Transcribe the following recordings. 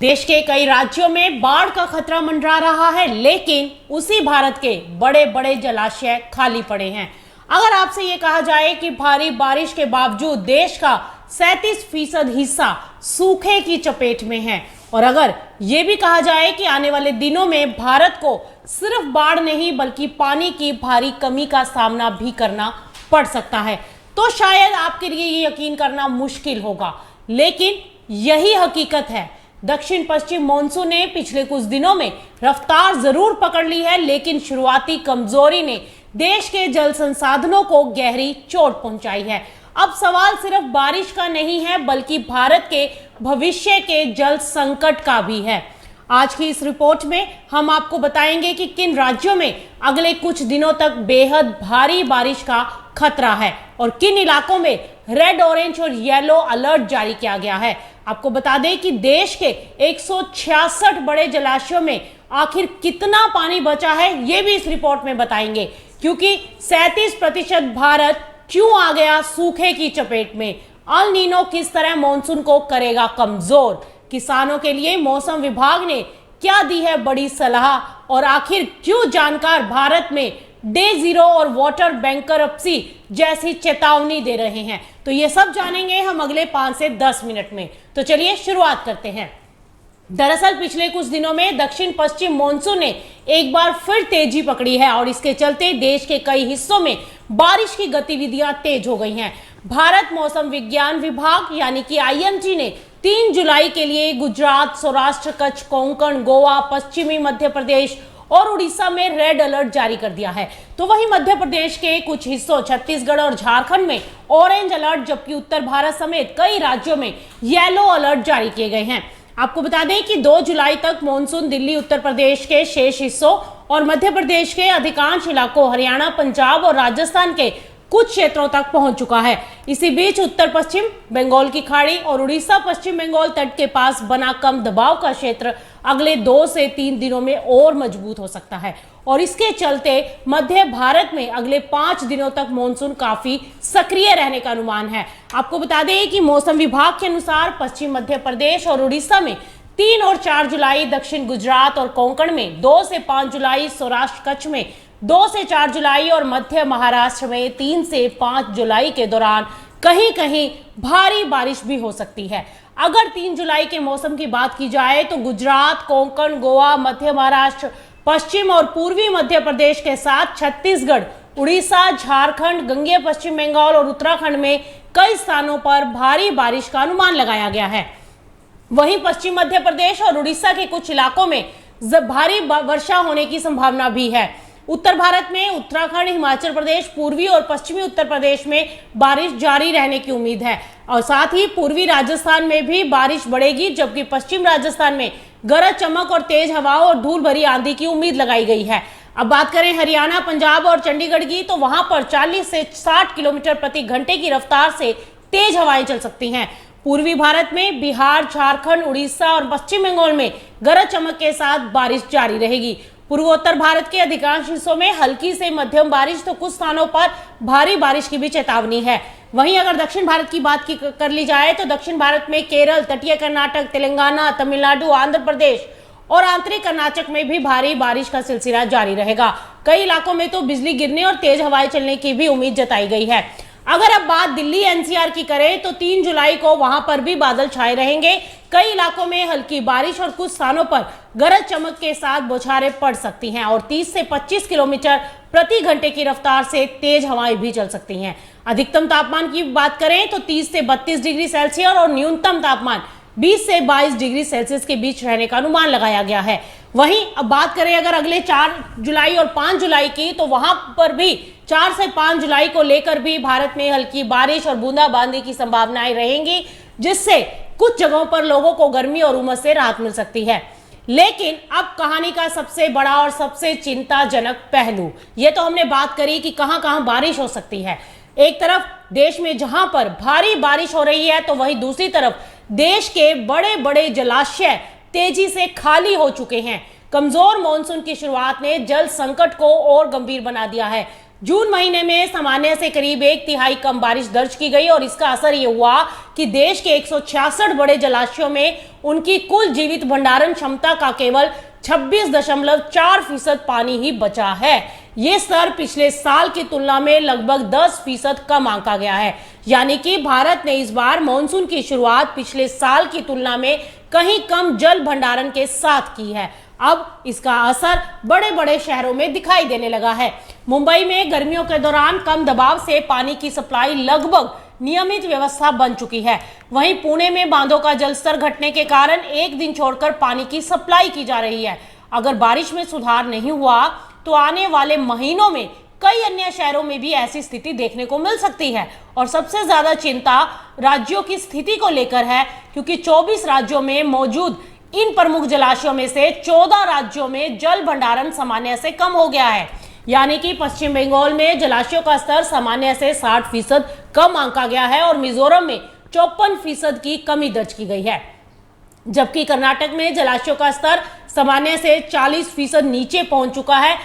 देश के कई राज्यों में बाढ़ का खतरा मंडरा रहा है, लेकिन उसी भारत के बड़े बड़े जलाशय खाली पड़े हैं। अगर आपसे ये कहा जाए कि भारी बारिश के बावजूद देश का 37% हिस्सा सूखे की चपेट में है, और अगर ये भी कहा जाए कि आने वाले दिनों में भारत को सिर्फ बाढ़ नहीं बल्कि पानी की भारी कमी का सामना भी करना पड़ सकता है, तो शायद आपके लिए ये यकीन करना मुश्किल होगा, लेकिन यही हकीकत है। दक्षिण पश्चिम मॉनसून ने पिछले कुछ दिनों में रफ्तार जरूर पकड़ ली है, लेकिन शुरुआती कमजोरी ने देश के जल संसाधनों को गहरी चोट पहुंचाई है। अब सवाल सिर्फ बारिश का नहीं है, बल्कि भारत के भविष्य के जल संकट का भी है। आज की इस रिपोर्ट में हम आपको बताएंगे कि किन राज्यों में अगले कुछ दिनों तक बेहद भारी बारिश का खतरा है और किन इलाकों में रेड, ऑरेंज और येलो अलर्ट जारी किया गया है। आपको बता दें कि देश के 166 बड़े जलाशयों में आखिर कितना पानी बचा है, ये भी इस रिपोर्ट में बताएंगे, क्योंकि 37% भारत क्यों आ गया सूखे की चपेट में। अल नीनो किस तरह मॉनसून को करेगा कमजोर, किसानों के लिए मौसम विभाग ने क्या दी है बड़ी सलाह, और आखिर क्यों जानकार भारत में डे जीरो और वाटर बैंकरप्सी जैसी चेतावनी दे रहे हैं। तो ये सब जानेंगे हम अगले 5 से 10 मिनट में। तो चलिए शुरुआत करते हैं। दरअसल पिछले कुछ दिनों में दक्षिण पश्चिम मॉनसून ने एक बार फिर तेजी पकड़ी है और इसके चलते देश के कई हिस्सों में बारिश की गतिविधियां तेज हो गई हैं। भारत मौसम विज्ञान विभाग यानी कि आईएमडी ने 3 जुलाई के लिए गुजरात, सौराष्ट्र, कच्छ, कोंकण, गोवा, पश्चिमी मध्य प्रदेश और उड़ीसा में रेड अलर्ट जारी कर दिया है। तो वहीं मध्य प्रदेश के कुछ हिस्सों, छत्तीसगढ़ और झारखंड में ऑरेंज अलर्ट, जबकि उत्तर भारत समेत कई राज्यों में येलो अलर्ट जारी किए गए हैं। आपको बता दें कि 2 जुलाई तक मॉनसून दिल्ली, उत्तर प्रदेश के शेष हिस्सों और मध्य प्रदेश के अधिकांश इलाकों, हरियाणा, पंजाब और राजस्थान के कुछ क्षेत्रों तक पहुंच चुका है। इसी बीच उत्तर पश्चिम बंगाल की खाड़ी और उड़ीसा पश्चिम बंगाल तट के पास बना कम दबाव का क्षेत्र अगले 2 से 3 दिनों में और मजबूत हो सकता है, और इसके चलते मध्य भारत में अगले 5 दिनों तक मॉनसून काफी सक्रिय रहने का अनुमान है। आपको बता दें कि मौसम विभाग के अनुसार पश्चिम मध्य प्रदेश और उड़ीसा में 3 और 4 जुलाई, दक्षिण गुजरात और कोंकण में 2 से 5 जुलाई, सौराष्ट्र कच्छ में 2 से 4 जुलाई और मध्य महाराष्ट्र में 3 से 5 जुलाई के दौरान कहीं कहीं भारी बारिश भी हो सकती है। अगर 3 जुलाई के मौसम की बात की जाए तो गुजरात, कोंकण, गोवा, मध्य महाराष्ट्र, पश्चिम और पूर्वी मध्य प्रदेश के साथ छत्तीसगढ़, उड़ीसा, झारखंड, गंगेय पश्चिम बंगाल और उत्तराखंड में कई स्थानों पर भारी बारिश का अनुमान लगाया गया है। वहीं पश्चिम मध्य प्रदेश और उड़ीसा के कुछ इलाकों में भारी वर्षा होने की संभावना भी है। उत्तर भारत में उत्तराखंड, हिमाचल प्रदेश, पूर्वी और पश्चिमी उत्तर प्रदेश में बारिश जारी रहने की उम्मीद है, और साथ ही पूर्वी राजस्थान में भी बारिश बढ़ेगी, जबकि पश्चिम राजस्थान में गरज चमक और तेज हवाओं और धूल भरी आंधी की उम्मीद लगाई गई है। अब बात करें हरियाणा, पंजाब और चंडीगढ़ की, तो वहां पर 40 से 60 किलोमीटर प्रति घंटे की रफ्तार से तेज हवाएं चल सकती हैं। पूर्वी भारत में बिहार, झारखंड, उड़ीसा और पश्चिम बंगाल में गरज चमक के साथ बारिश जारी रहेगी। पूर्वोत्तर भारत के अधिकांश हिस्सों में हल्की से मध्यम बारिश, तो कुछ स्थानों पर भारी बारिश की भी चेतावनी है। वहीं अगर दक्षिण भारत की बात कर ली जाए तो दक्षिण भारत में केरल, तटीय कर्नाटक, तेलंगाना, तमिलनाडु, आंध्र प्रदेश और आंतरिक कर्नाटक में भी भारी बारिश का सिलसिला जारी रहेगा। कई इलाकों में तो बिजली गिरने और तेज हवाएं चलने की भी उम्मीद जताई गई है। अगर अब बात दिल्ली एनसीआर की करें तो 3 जुलाई को वहां पर भी बादल छाए रहेंगे। कई इलाकों में हल्की बारिश और कुछ स्थानों पर गरज चमक के साथ बौछारें पड़ सकती हैं, और 30 से 25 किलोमीटर प्रति घंटे की रफ्तार से तेज हवाएं भी चल सकती हैं। अधिकतम तापमान की बात करें तो 30 से 32 डिग्री सेल्सियस और न्यूनतम तापमान 20 से 22 डिग्री सेल्सियस के बीच रहने का अनुमान लगाया गया है। वहीं अब बात करें अगर अगले 4 जुलाई और 5 जुलाई की, तो वहां पर भी 4 से 5 जुलाई को लेकर भी भारत में हल्की बारिश और बूंदाबांदी की संभावनाएं रहेंगी, जिससे कुछ जगहों पर लोगों को गर्मी और उमस से राहत मिल सकती है। लेकिन अब कहानी का सबसे बड़ा और सबसे चिंताजनक पहलू, ये तो हमने बात करी कि कहां कहां बारिश हो सकती है। एक तरफ देश में जहां पर भारी बारिश हो रही है, तो वहीं दूसरी तरफ देश के बड़े बड़े जलाशय तेजी से खाली हो चुके हैं। कमजोर मॉनसून की शुरुआत ने जल संकट को और गंभीर बना दिया है। जून महीने में सामान्य से करीब 1/3 कम बारिश दर्ज की गई और इसका असर ये हुआ कि देश के 166 बड़े जलाशयों में उनकी कुल जीवित भंडारण क्षमता का केवल 26.4% पानी ही बचा है। ये स्तर पिछले साल की तुलना में लगभग 10% कम आंका गया है। यानी कि भारत ने इस बार मानसून की शुरुआत पिछले साल की तुलना में कहीं कम जल भंडारण के साथ की है। अब इसका असर बड़े बड़े शहरों में दिखाई देने लगा है। मुंबई में गर्मियों के दौरान कम दबाव से पानी की सप्लाई लगभग नियमित व्यवस्था बन चुकी है। वहीं पुणे में बांधों का जलस्तर घटने के कारण एक दिन छोड़कर पानी की सप्लाई की जा रही है। अगर बारिश में सुधार नहीं हुआ तो आने वाले महीनों में कई अन्य शहरों में भी ऐसी स्थिति देखने को मिल सकती है। और सबसे ज्यादा चिंता राज्यों की स्थिति को लेकर है, क्योंकि 24 राज्यों में मौजूद इन प्रमुख जलाशयों में से 14 राज्यों में जल भंडारण सामान्य से कम हो गया है। यानी कि पश्चिम बंगाल में जलाशयों का स्तर सामान्य से 60% कम आंका गया है और मिजोरम में 54% की कमी दर्ज की गई है। जबकि कर्नाटक में जलाशयों का स्तर सामान्य से 40% नीचे पहुंच चुका है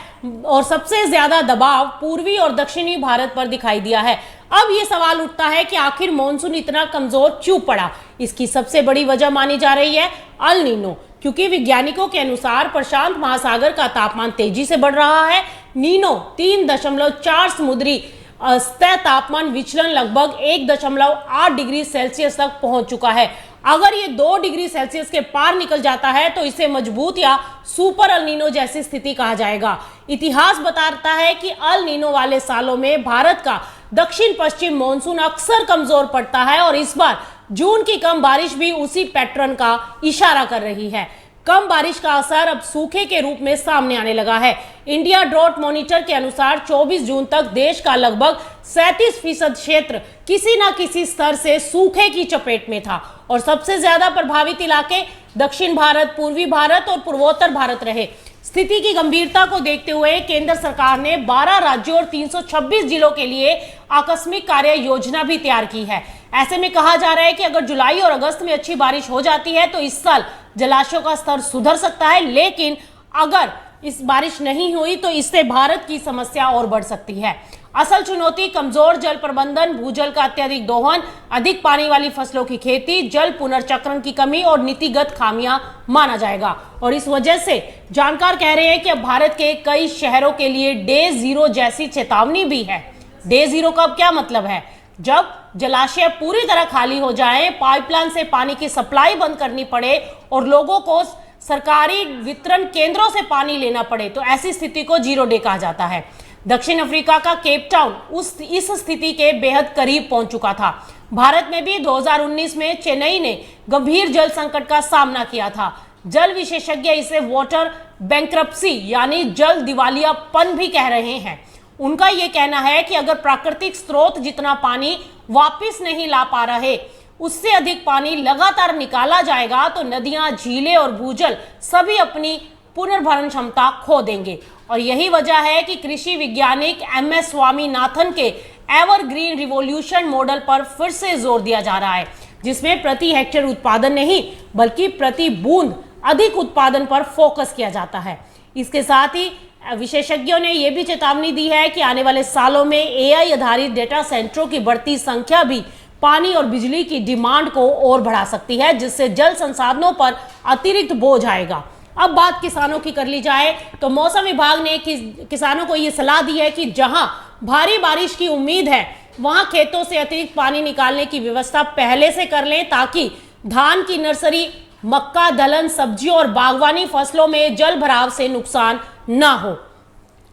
और सबसे ज्यादा दबाव पूर्वी और दक्षिणी भारत पर दिखाई दिया है। अब ये सवाल उठता है कि आखिर मानसून इतना कमजोर क्यों पड़ा। इसकी सबसे बड़ी वजह मानी जा रही है अल नीनो, क्योंकि वैज्ञानिकों के अनुसार प्रशांत महासागर का तापमान तेजी से बढ़ रहा है। नीनो 3.4 समुद्री सतह तापमान विचलन लगभग 1.8 डिग्री सेल्सियस तक पहुंच चुका है। अगर ये 2 डिग्री सेल्सियस के पार निकल जाता है तो इसे मजबूत या सुपर अल नीनो जैसी स्थिति कहा जाएगा। इतिहास बताता है कि अल नीनो वाले सालों में भारत का दक्षिण पश्चिम मानसून अक्सर कमजोर पड़ता है और इस बार जून की कम बारिश भी उसी पैटर्न का इशारा कर रही है। कम बारिश का असर अब सूखे के रूप में सामने आने लगा है। इंडिया ड्रॉट मॉनिटर के अनुसार 24 जून तक देश का लगभग 37% क्षेत्र किसी न किसी स्तर से सूखे की चपेट में था और सबसे ज्यादा प्रभावित इलाके दक्षिण भारत, पूर्वी भारत और पूर्वोत्तर भारत रहे। स्थिति की गंभीरता को देखते हुए केंद्र सरकार ने 12 राज्यों और 326 जिलों के लिए आकस्मिक कार्य योजना भी तैयार की है। ऐसे में कहा जा रहा है कि अगर जुलाई और अगस्त में अच्छी बारिश हो जाती है तो इस साल जलाशयों का स्तर सुधर सकता है, लेकिन अगर इस बारिश नहीं हुई तो इससे भारत की समस्या और बढ़ सकती है। असल चुनौती कमजोर जल प्रबंधन, भूजल का अत्यधिक दोहन, अधिक पानी वाली फसलों की खेती, जल पुनर्चक्रण की कमी और नीतिगत खामियां माना जाएगा। और इस वजह से जानकार कह रहे हैं कि अब भारत के कई शहरों के लिए डे जीरो जैसी चेतावनी भी है। डे जीरो का अब क्या मतलब है? जब जलाशय पूरी तरह खाली हो जाए, पाइपलाइन से पानी की सप्लाई बंद करनी पड़े और लोगों को सरकारी वितरण केंद्रों से पानी लेना पड़े, तो ऐसी स्थिति को जीरो डे कहा जाता है। दक्षिण अफ्रीका का केप टाउन इस स्थिति के बेहद करीब पहुंच चुका था। भारत में भी 2019 में चेन्नई ने गंभीर जल संकट का सामना किया था। जल विशेषज्ञ इसे वाटर बैंक्रप्सी यानी जल दिवालियापन भी कह रहे हैं। उनका यह कहना है कि अगर प्राकृतिक स्रोत जितना पानी वापस नहीं ला पा रहे, उससे अधिक पानी लगातार निकाला जाएगा तो नदियां, झीलें और भूजल सभी अपनी पुनर्भरण क्षमता खो देंगे। और यही वजह है कि कृषि वैज्ञानिक MS स्वामीनाथन के एवरग्रीन रिवॉल्यूशन मॉडल पर फिर से जोर दिया जा रहा है, जिसमें प्रति हेक्टेयर उत्पादन नहीं बल्कि प्रति बूंद अधिक उत्पादन पर फोकस किया जाता है। इसके साथ ही विशेषज्ञों ने यह भी चेतावनी दी है कि आने वाले सालों में AI आधारित डेटा सेंटरों की बढ़ती संख्या भी पानी और बिजली की डिमांड को और बढ़ा सकती है, जिससे जल संसाधनों पर अतिरिक्त बोझ आएगा। अब बात किसानों की कर ली जाए तो मौसम विभाग ने किसानों को यह सलाह दी है कि जहां भारी बारिश की उम्मीद है वहां खेतों से अतिरिक्त पानी निकालने की व्यवस्था पहले से कर लें, ताकि धान की नर्सरी, मक्का, दलहन, सब्जियों और बागवानी फसलों में जल भराव से नुकसान ना हो।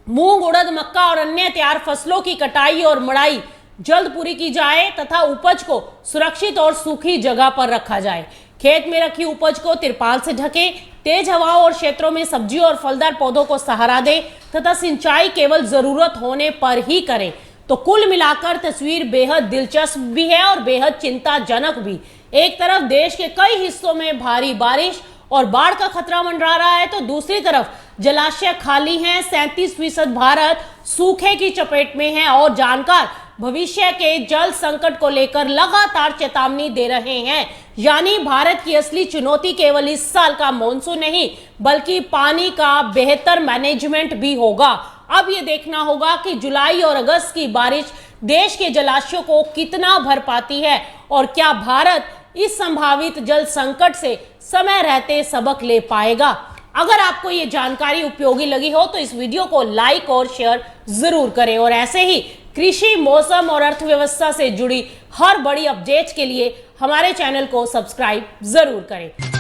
मूंग, उड़द, मक्का और अन्य तैयार फसलों की कटाई और मड़ाई जल्द पूरी की जाए तथा उपज को सुरक्षित और सूखी जगह पर रखा जाए। खेत में रखी उपज को तिरपाल से ढके, तेज हवाओं और क्षेत्रों में सब्जियों और फलदार पौधों को सहारा दें तथा सिंचाई केवल जरूरत होने पर ही करें। तो कुल मिलाकर तस्वीर बेहद दिलचस्प भी है और बेहद चिंताजनक भी। एक तरफ देश के कई हिस्सों में भारी बारिश और बाढ़ का खतरा मंडरा रहा है, तो दूसरी तरफ जलाशय खाली हैं, 37% भारत सूखे की चपेट में है और जानकार भविष्य के जल संकट को लेकर लगातार चेतावनी दे रहे हैं। यानी भारत की असली चुनौती केवल इस साल का मॉनसून नहीं बल्कि पानी का बेहतर मैनेजमेंट भी होगा। अब ये देखना होगा कि जुलाई और अगस्त की बारिश देश के जलाशयों को कितना भर पाती है और क्या भारत इस संभावित जल संकट से समय रहते सबक ले पाएगा। अगर आपको ये जानकारी उपयोगी लगी हो तो इस वीडियो को लाइक और शेयर जरूर करें और ऐसे ही कृषि, मौसम और अर्थव्यवस्था से जुड़ी हर बड़ी अपडेट के लिए हमारे चैनल को सब्सक्राइब जरूर करें।